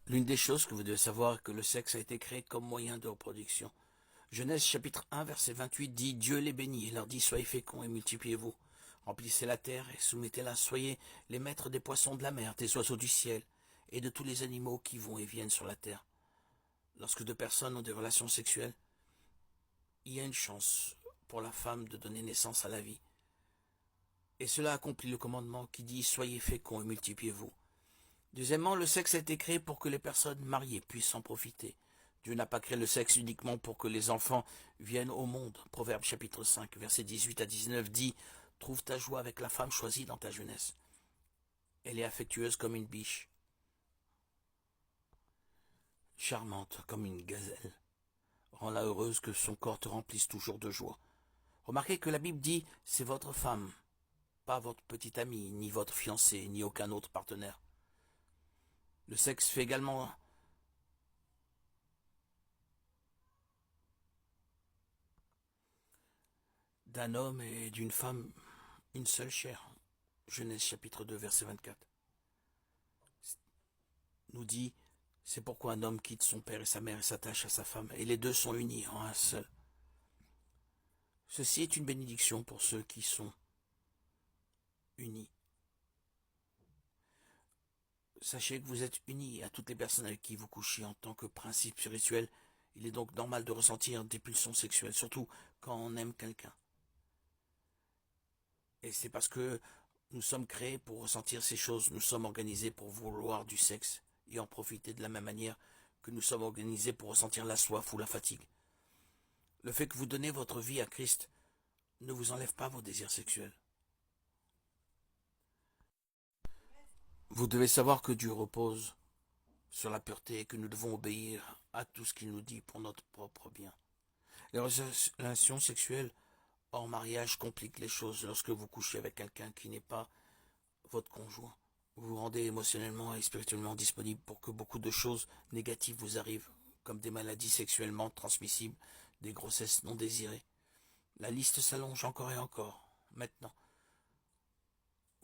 L'une des choses que vous devez savoir est que le sexe a été créé comme moyen de reproduction. Genèse chapitre 1 verset 28 dit « Dieu les bénit et leur dit soyez féconds et multipliez-vous. Remplissez la terre et soumettez-la, soyez les maîtres des poissons de la mer, des oiseaux du ciel et de tous les animaux qui vont et viennent sur la terre. » Lorsque deux personnes ont des relations sexuelles, il y a une chance pour la femme de donner naissance à la vie. Et cela accomplit le commandement qui dit « Soyez féconds et multipliez-vous. » Deuxièmement, le sexe a été créé pour que les personnes mariées puissent en profiter. Dieu n'a pas créé le sexe uniquement pour que les enfants viennent au monde. Proverbe chapitre 5, versets 18 à 19 dit « Trouve ta joie avec la femme choisie dans ta jeunesse. Elle est affectueuse comme une biche, charmante comme une gazelle. Rends-la heureuse que son corps te remplisse toujours de joie. » Remarquez que la Bible dit « C'est votre femme, pas votre petite amie, ni votre fiancé, ni aucun autre partenaire. » Le sexe fait également d'un homme et d'une femme une seule chair. Genèse chapitre 2 verset 24 nous dit c'est pourquoi un homme quitte son père et sa mère et s'attache à sa femme et les deux sont unis en un seul. Ceci est une bénédiction pour ceux qui sont unis. Sachez que vous êtes unis à toutes les personnes avec qui vous couchez en tant que principe spirituel. Il est donc normal de ressentir des pulsions sexuelles, surtout quand on aime quelqu'un. Et c'est parce que nous sommes créés pour ressentir ces choses, nous sommes organisés pour vouloir du sexe et en profiter de la même manière que nous sommes organisés pour ressentir la soif ou la fatigue. Le fait que vous donnez votre vie à Christ ne vous enlève pas vos désirs sexuels. Vous devez savoir que Dieu repose sur la pureté et que nous devons obéir à tout ce qu'il nous dit pour notre propre bien. Les relations sexuelles hors mariage compliquent les choses lorsque vous couchez avec quelqu'un qui n'est pas votre conjoint. Vous vous rendez émotionnellement et spirituellement disponible pour que beaucoup de choses négatives vous arrivent, comme des maladies sexuellement transmissibles, des grossesses non désirées. La liste s'allonge encore et encore. Maintenant,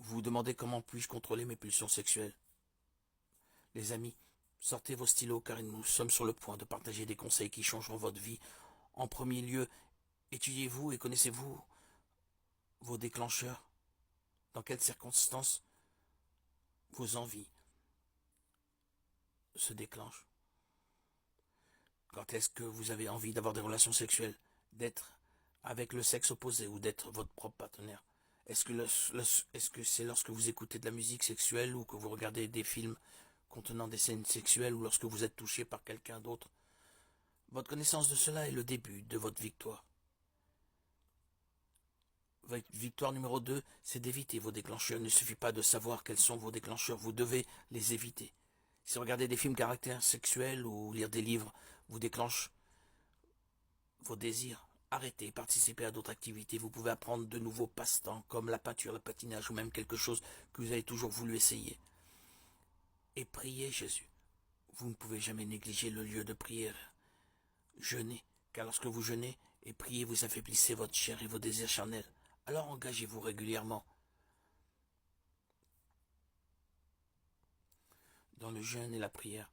vous vous demandez comment puis-je contrôler mes pulsions sexuelles. Les amis, sortez vos stylos car nous sommes sur le point de partager des conseils qui changeront votre vie. En premier lieu, étudiez-vous et connaissez-vous vos déclencheurs. Dans quelles circonstances vos envies se déclenchent. Quand est-ce que vous avez envie d'avoir des relations sexuelles, d'être avec le sexe opposé ou d'être votre propre partenaire? Est-ce que c'est lorsque vous écoutez de la musique sexuelle ou que vous regardez des films contenant des scènes sexuelles ou lorsque vous êtes touché par quelqu'un d'autre? Votre connaissance de cela est le début de votre victoire. Votre victoire numéro 2, c'est d'éviter vos déclencheurs. Il ne suffit pas de savoir quels sont vos déclencheurs, vous devez les éviter. Si regarder des films caractère sexuel ou lire des livres vous déclenche vos désirs, arrêtez, participez à d'autres activités. Vous pouvez apprendre de nouveaux passe-temps comme la peinture, le patinage ou même quelque chose que vous avez toujours voulu essayer. Et priez Jésus. Vous ne pouvez jamais négliger le lieu de prière. Jeûnez, car lorsque vous jeûnez et priez, vous affaiblissez votre chair et vos désirs charnels. Alors engagez-vous régulièrement dans le jeûne et la prière.